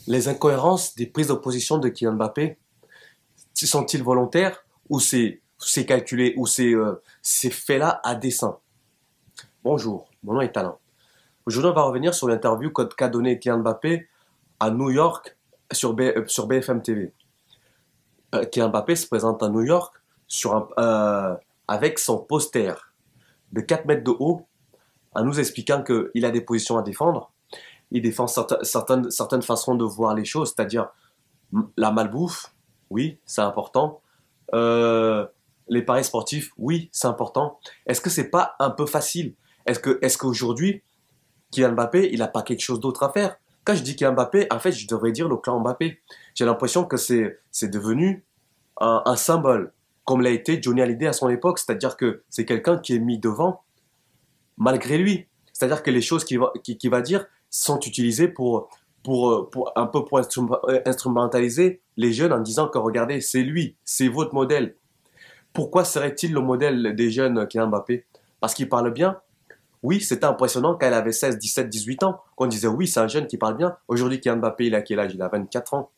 Les incohérences des prises de position de Kylian Mbappé sont-ils volontaires ou c'est calculé ou c'est fait là à dessein? Bonjour, mon nom est Alain. Aujourd'hui, on va revenir sur l'interview qu'a donné Kylian Mbappé à New York sur BFM TV. Kylian Mbappé se présente à New York avec son poster de 4 mètres de haut en nous expliquant qu'il a des positions à défendre. Il défend certaines façons de voir les choses, c'est-à-dire la malbouffe, oui, c'est important. Euh, les paris sportifs, oui, c'est important. Est-ce que c'est pas un peu facile? Est-ce qu'aujourd'hui, Kylian Mbappé, il n'a pas quelque chose d'autre à faire? Quand je dis Kylian Mbappé, en fait, je devrais dire le clan Mbappé. J'ai l'impression que c'est devenu un symbole, comme l'a été Johnny Hallyday à son époque, c'est-à-dire que c'est quelqu'un qui est mis devant malgré lui. C'est-à-dire que les choses qu'il va dire sont utilisées pour un peu pour instrumentaliser les jeunes en disant que regardez, c'est lui, c'est votre modèle. Pourquoi serait-il le modèle des jeunes Kylian Mbappé? Parce qu'il parle bien. Oui, c'était impressionnant quand il avait 16, 17, 18 ans, qu'on disait oui, c'est un jeune qui parle bien. Aujourd'hui, Kylian Mbappé, il a quel âge? Il a 24 ans.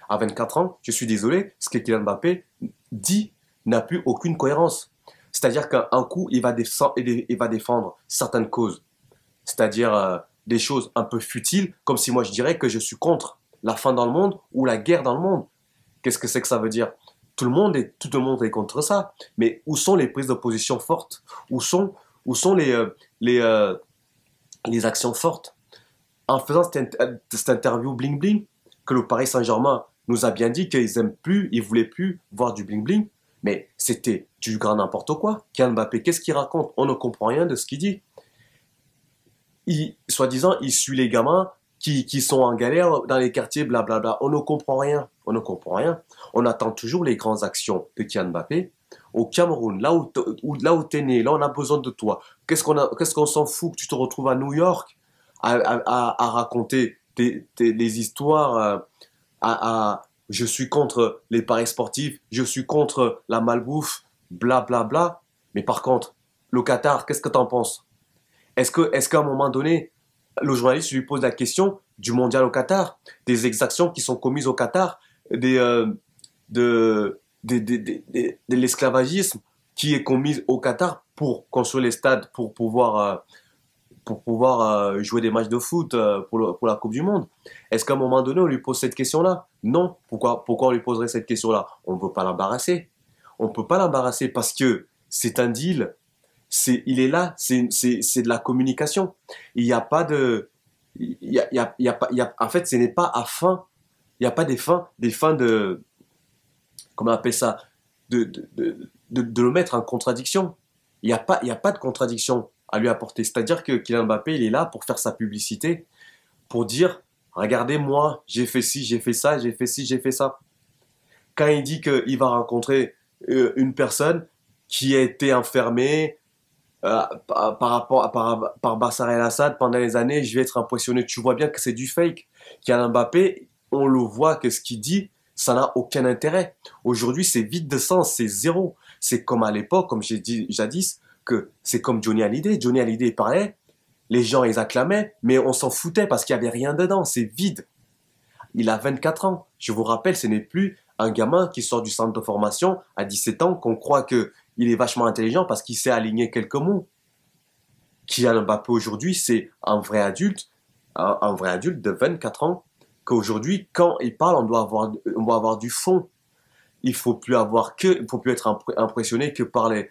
À 24 ans, je suis désolé, ce que Kylian Mbappé dit n'a plus aucune cohérence. C'est-à-dire qu'un coup, il va défendre certaines causes, c'est-à-dire des choses un peu futiles, comme si moi je dirais que je suis contre la faim dans le monde ou la guerre dans le monde. Qu'est-ce que c'est que ça veut dire? Tout le monde est contre ça. Mais où sont les prises de position fortes? Où sont les actions fortes? En faisant cette interview bling bling, que le Paris Saint-Germain nous a bien dit qu'ils aiment plus, ils voulaient plus voir du bling bling, mais c'était du grand n'importe quoi. Kylian Mbappé, qu'est-ce qu'il raconte? On ne comprend rien de ce qu'il dit. Soi-disant, il suit les gamins qui sont en galère dans les quartiers, blablabla. On ne comprend rien. On ne comprend rien. On attend toujours les grandes actions de Kylian Mbappé. Au Cameroun, là où t'es né, là on a besoin de toi. Qu'est-ce qu'on s'en fout que tu te retrouves à New York à raconter les histoires je suis contre les paris sportifs, je suis contre la malbouffe, blablabla. Bla, bla. Mais par contre, le Qatar, qu'est-ce que t'en penses? Est-ce qu'à un moment donné, le journaliste lui pose la question du mondial au Qatar, des exactions qui sont commises au Qatar, des, de l'esclavagisme qui est commis au Qatar pour construire les stades, pour pouvoir jouer des matchs de foot pour la Coupe du Monde. Est-ce qu'à un moment donné, on lui pose cette question-là? Non. Pourquoi on lui poserait cette question-là? On ne peut pas l'embarrasser. On ne peut pas l'embarrasser parce que c'est un deal. Il est là, c'est de la communication. Il n'y a pas de, il y a pas, en fait, ce n'est pas à fin, il n'y a pas des fins de, comment on appelle ça, de le mettre en contradiction. Il y a pas de contradiction à lui apporter. C'est-à-dire que Kylian Mbappé, il est là pour faire sa publicité, pour dire, regardez moi, j'ai fait ci, j'ai fait ça, j'ai fait ci, j'ai fait ça. Quand il dit qu'il va rencontrer une personne qui a été enfermée, par Bachar el-Assad pendant les années, je vais être impressionné. Tu vois bien que c'est du fake. Kylian Mbappé, on le voit que ce qu'il dit, ça n'a aucun intérêt. Aujourd'hui, c'est vide de sens, c'est zéro. C'est comme à l'époque, comme j'ai dit jadis, que c'est comme Johnny Hallyday. Johnny Hallyday parlait, les gens ils acclamaient, mais on s'en foutait parce qu'il n'y avait rien dedans, c'est vide. Il a 24 ans. Je vous rappelle, ce n'est plus un gamin qui sort du centre de formation à 17 ans qu'on croit que il est vachement intelligent parce qu'il sait aligner quelques mots. Kylian Mbappé aujourd'hui, c'est un vrai adulte de 24 ans, qu'aujourd'hui, quand il parle, on doit avoir du fond. Il faut plus être impressionné que par les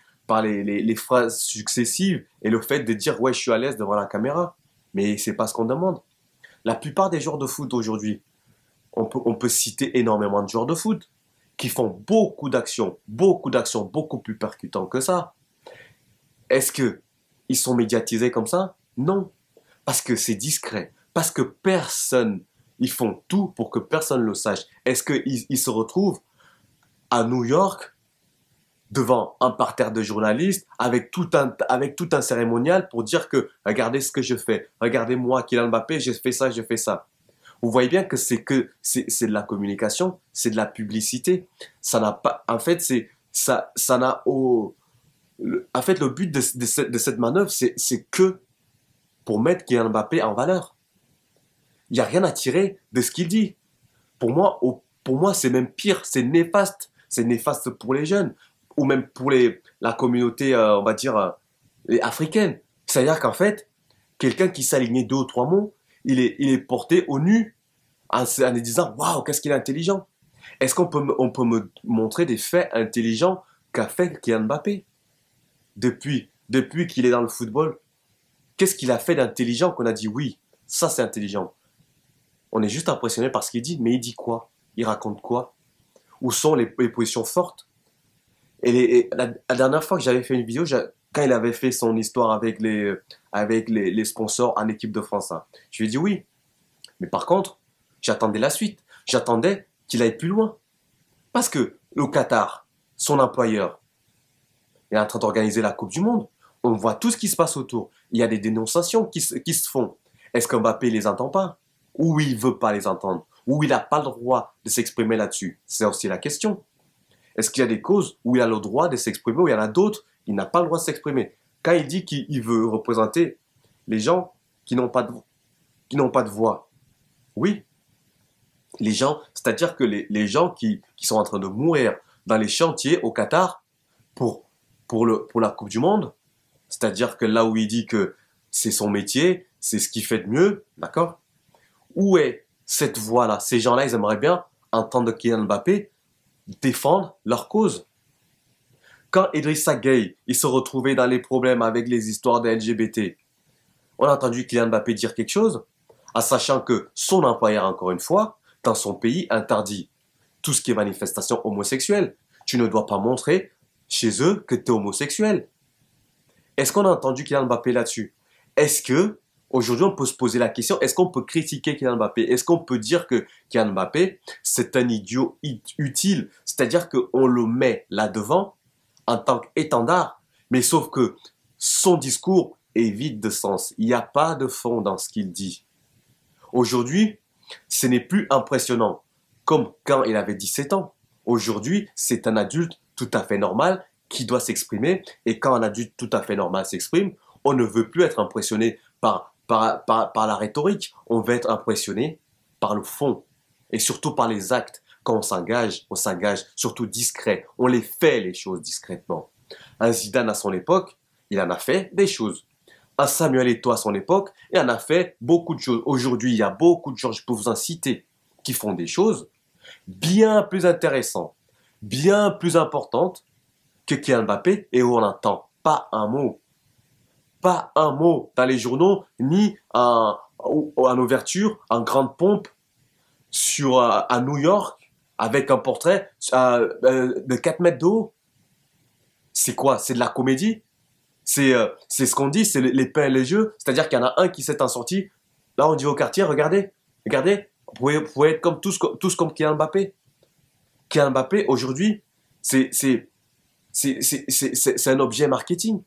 phrases successives et le fait de dire, ouais, je suis à l'aise devant la caméra. Mais c'est pas ce qu'on demande. La plupart des joueurs de foot aujourd'hui, on peut citer énormément de joueurs de foot qui font beaucoup d'actions, beaucoup plus percutantes que ça. Est-ce que ils sont médiatisés comme ça? Non. Parce que c'est discret. Parce que personne, ils font tout pour que personne le sache. Est-ce qu'ils se retrouvent à New York devant un parterre de journalistes avec tout un cérémonial pour dire que regardez ce que je fais. Regardez moi, Kylian Mbappé, j'ai fait ça, j'ai fait ça. Vous voyez bien que c'est de la communication, c'est de la publicité. Ça n'a pas, en fait, ça n'a au, en fait, le but de cette manœuvre, c'est que pour mettre Kylian Mbappé en valeur. Il n'y a rien à tirer de ce qu'il dit. Pour moi, c'est même pire, c'est néfaste. C'est néfaste pour les jeunes, ou même pour la communauté, on va dire, africaine. C'est-à-dire qu'en fait, quelqu'un qui s'alignait deux ou trois mots, il est porté au nu en disant, waouh, qu'est-ce qu'il est intelligent. Est-ce on peut me montrer des faits intelligents qu'a fait Kylian Mbappé depuis qu'il est dans le football? Qu'est-ce qu'il a fait d'intelligent qu'on a dit oui, ça c'est intelligent? On est juste impressionné par ce qu'il dit, mais il dit quoi? Il raconte quoi? Où sont les positions fortes? Et la dernière fois que j'avais fait une vidéo, quand il avait fait son histoire avec les sponsors en équipe de France, hein, je lui ai dit oui. Mais par contre, j'attendais la suite. J'attendais qu'il aille plus loin. Parce que le Qatar, son employeur, est en train d'organiser la Coupe du Monde. On voit tout ce qui se passe autour. Il y a des dénonciations qui se font. Est-ce que Mbappé les entend pas? Ou il veut pas les entendre? Ou il n'a pas le droit de s'exprimer là-dessus? C'est aussi la question. Est-ce qu'il y a des causes où il a le droit de s'exprimer, où il y en a d'autres, il n'a pas le droit de s'exprimer? Quand il dit qu'il veut représenter les gens qui n'ont pas de voix, oui, les gens, c'est-à-dire que les gens qui sont en train de mourir dans les chantiers au Qatar pour la Coupe du Monde, c'est-à-dire que là où il dit que c'est son métier, c'est ce qu'il fait de mieux, d'accord? Où est cette voix-là? Ces gens-là, ils aimeraient bien entendre Kylian Mbappé défendre leur cause. Quand Idrissa Gueye, il se retrouvait dans les problèmes avec les histoires des LGBT, on a entendu Kylian Mbappé dire quelque chose, en sachant que son employeur, encore une fois, dans son pays, interdit tout ce qui est manifestation homosexuelle. Tu ne dois pas montrer chez eux que tu es homosexuel. Est-ce qu'on a entendu Kylian Mbappé là-dessus? Est-ce que, aujourd'hui, on peut se poser la question, est-ce qu'on peut critiquer Kylian Mbappé? Est-ce qu'on peut dire que Kylian Mbappé, c'est un idiot utile? C'est-à-dire qu'on le met là-devant en tant qu'étendard, mais sauf que son discours est vide de sens. Il n'y a pas de fond dans ce qu'il dit. Aujourd'hui, ce n'est plus impressionnant comme quand il avait 17 ans. Aujourd'hui, c'est un adulte tout à fait normal qui doit s'exprimer. Et quand un adulte tout à fait normal s'exprime, on ne veut plus être impressionné par la rhétorique. On veut être impressionné par le fond et surtout par les actes. Quand on s'engage surtout discret. On les fait les choses discrètement. Un Zidane à son époque, il en a fait des choses. Un Samuel Eto'o à son époque, il en a fait beaucoup de choses. Aujourd'hui, il y a beaucoup de gens, je peux vous en citer, qui font des choses bien plus intéressantes, bien plus importantes que Kylian Mbappé et où on n'entend pas un mot. Pas un mot dans les journaux, ni en ouverture, en grande pompe, à New York, avec un portrait de 4 mètres de haut. C'est quoi? C'est de la comédie? C'est ce qu'on dit, c'est les pains et les jeux. C'est-à-dire qu'il y en a un qui s'est en sorti. Là, on dit au quartier, regardez, vous pouvez être comme tous comme Kylian Mbappé. Kylian Mbappé, aujourd'hui, c'est un objet marketing.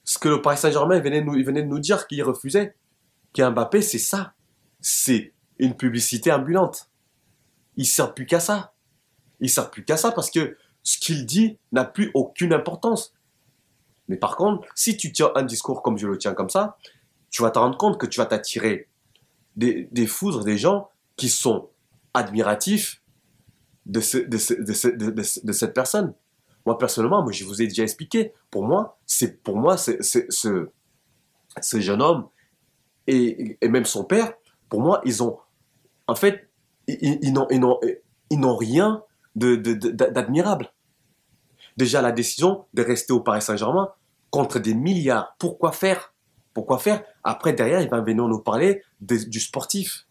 Ce que le Paris Saint-Germain venait de nous dire qu'il refusait. Kylian Mbappé, c'est ça. C'est une publicité ambulante. Il sert plus qu'à ça. Il sert plus qu'à ça parce que ce qu'il dit n'a plus aucune importance. Mais par contre, si tu tiens un discours comme je le tiens comme ça, tu vas te rendre compte que tu vas t'attirer des foudres, des gens qui sont admiratifs de cette personne. Moi, personnellement, je vous ai déjà expliqué. Pour moi, ce jeune homme et même son père, pour moi, en fait, ils n'ont rien d'admirable. Déjà, la décision de rester au Paris Saint-Germain contre des milliards. Pourquoi faire? Après, derrière, il va venir nous parler du sportif.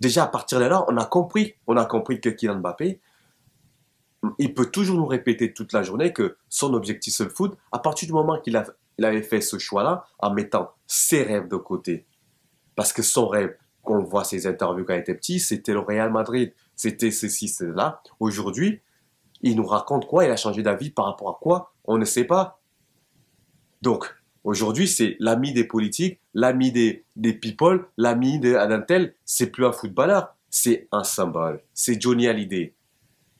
Déjà, à partir de là, on a compris que Kylian Mbappé, il peut toujours nous répéter toute la journée que son objectif, c'est le foot. À partir du moment qu'il avait fait ce choix-là, en mettant ses rêves de côté. Parce que son rêve, qu'on voit ses interviews quand il était petit, c'était le Real Madrid. C'était ceci, cela. Aujourd'hui, il nous raconte quoi? Il a changé d'avis par rapport à quoi? On ne sait pas. Donc, aujourd'hui, c'est l'ami des politiques, l'ami des people, l'ami d'un tel. C'est plus un footballeur, c'est un symbole. C'est Johnny Hallyday.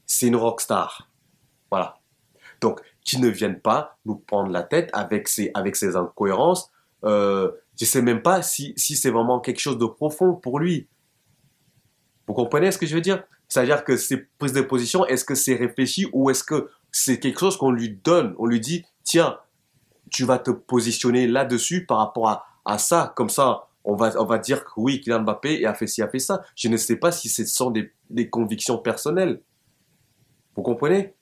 C'est une rockstar. Voilà. Donc, qu'ils ne viennent pas nous prendre la tête avec ces incohérences. Je sais même pas si c'est vraiment quelque chose de profond pour lui. Vous comprenez ce que je veux dire? C'est-à-dire que ces prises de position, est-ce que c'est réfléchi ou est-ce que c'est quelque chose qu'on lui donne? On lui dit, tiens, tu vas te positionner là-dessus par rapport à ça. Comme ça, on va dire que oui, Kylian Mbappé a fait ci, a fait ça. Je ne sais pas si ce sont des convictions personnelles. Vous comprenez?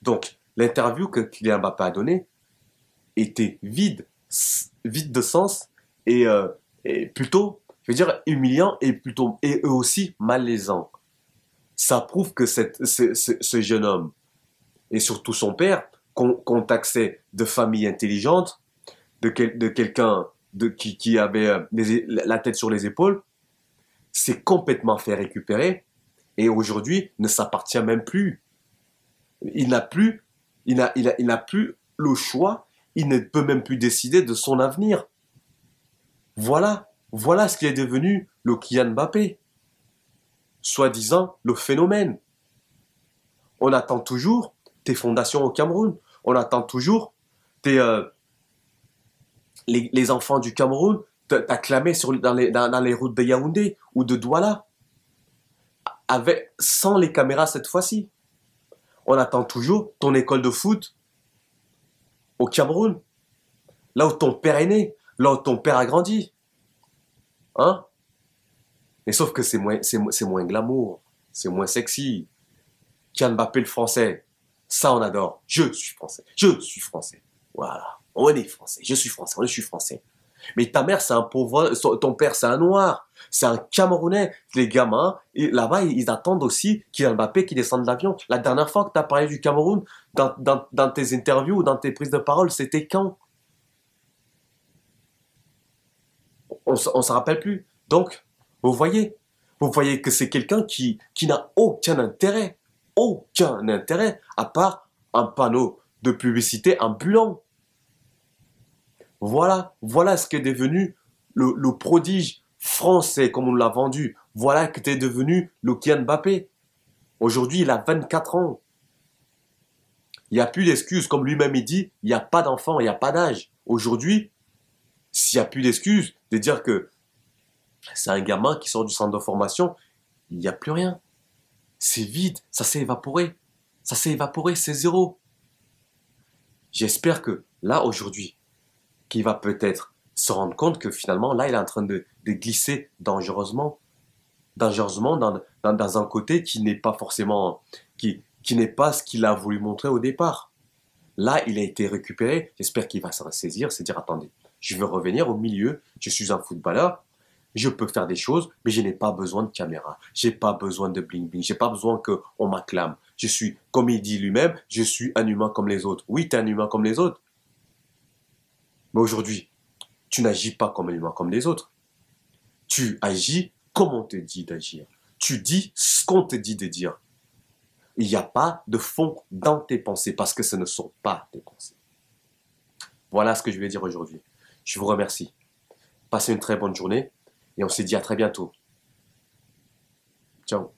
Donc, l'interview que Kylian Mbappé a donnée était vide de sens et plutôt, je veux dire, humiliant et eux aussi malaisant. Ça prouve que ce jeune homme et surtout son père contactaient de familles intelligentes, de quelqu'un qui avait la tête sur les épaules, s'est complètement fait récupérer et aujourd'hui ne s'appartient même plus. Il n'a plus, il n'a plus le choix, il ne peut même plus décider de son avenir. Voilà ce qui est devenu le Kylian Mbappé, soi-disant le phénomène. On attend toujours tes fondations au Cameroun, on attend toujours tes, les enfants du Cameroun t'acclamer dans les routes de Yaoundé ou de Douala, sans les caméras cette fois-ci. On attend toujours ton école de foot au Cameroun, là où ton père est né, là où ton père a grandi. Hein? Mais sauf que c'est moins glamour, c'est moins sexy. Kylian Mbappé le français, ça on adore. Je suis français, je suis français. Voilà, on est français, je suis français, je suis français. Mais ta mère c'est un pauvre, ton père c'est un noir, c'est un Camerounais. Les gamins, là-bas ils attendent aussi Kylian Mbappé qui descende de l'avion. La dernière fois que tu as parlé du Cameroun dans tes interviews ou dans tes prises de parole, c'était quand? On se rappelle plus. Donc, vous voyez que c'est quelqu'un qui n'a aucun intérêt, à part un panneau de publicité ambulant. Voilà ce qu'est devenu le prodige français, comme on l'a vendu. Voilà que t'es devenu le Kylian Mbappé. Aujourd'hui, il a 24 ans. Il n'y a plus d'excuses. Comme lui-même il dit, il n'y a pas d'enfant, il n'y a pas d'âge. Aujourd'hui, s'il n'y a plus d'excuses de dire que c'est un gamin qui sort du centre de formation, il n'y a plus rien. C'est vide, ça s'est évaporé. Ça s'est évaporé, c'est zéro. J'espère que là, aujourd'hui, qu'il va peut-être se rendre compte que finalement, là, il est en train de glisser dangereusement dans un côté qui n'est pas forcément, qui n'est pas ce qu'il a voulu montrer au départ. Là, il a été récupéré. J'espère qu'il va s'en saisir, se dire, attendez, je veux revenir au milieu, je suis un footballeur, je peux faire des choses, mais je n'ai pas besoin de caméra. J'ai pas besoin de bling bling. J'ai pas besoin qu'on m'acclame. Je suis, comme il dit lui-même, je suis un humain comme les autres. Oui, tu es un humain comme les autres. Mais aujourd'hui, tu n'agis pas comme un humain comme les autres. Tu agis comme on te dit d'agir. Tu dis ce qu'on te dit de dire. Il n'y a pas de fond dans tes pensées parce que ce ne sont pas tes pensées. Voilà ce que je vais dire aujourd'hui. Je vous remercie. Passez une très bonne journée et on se dit à très bientôt. Ciao.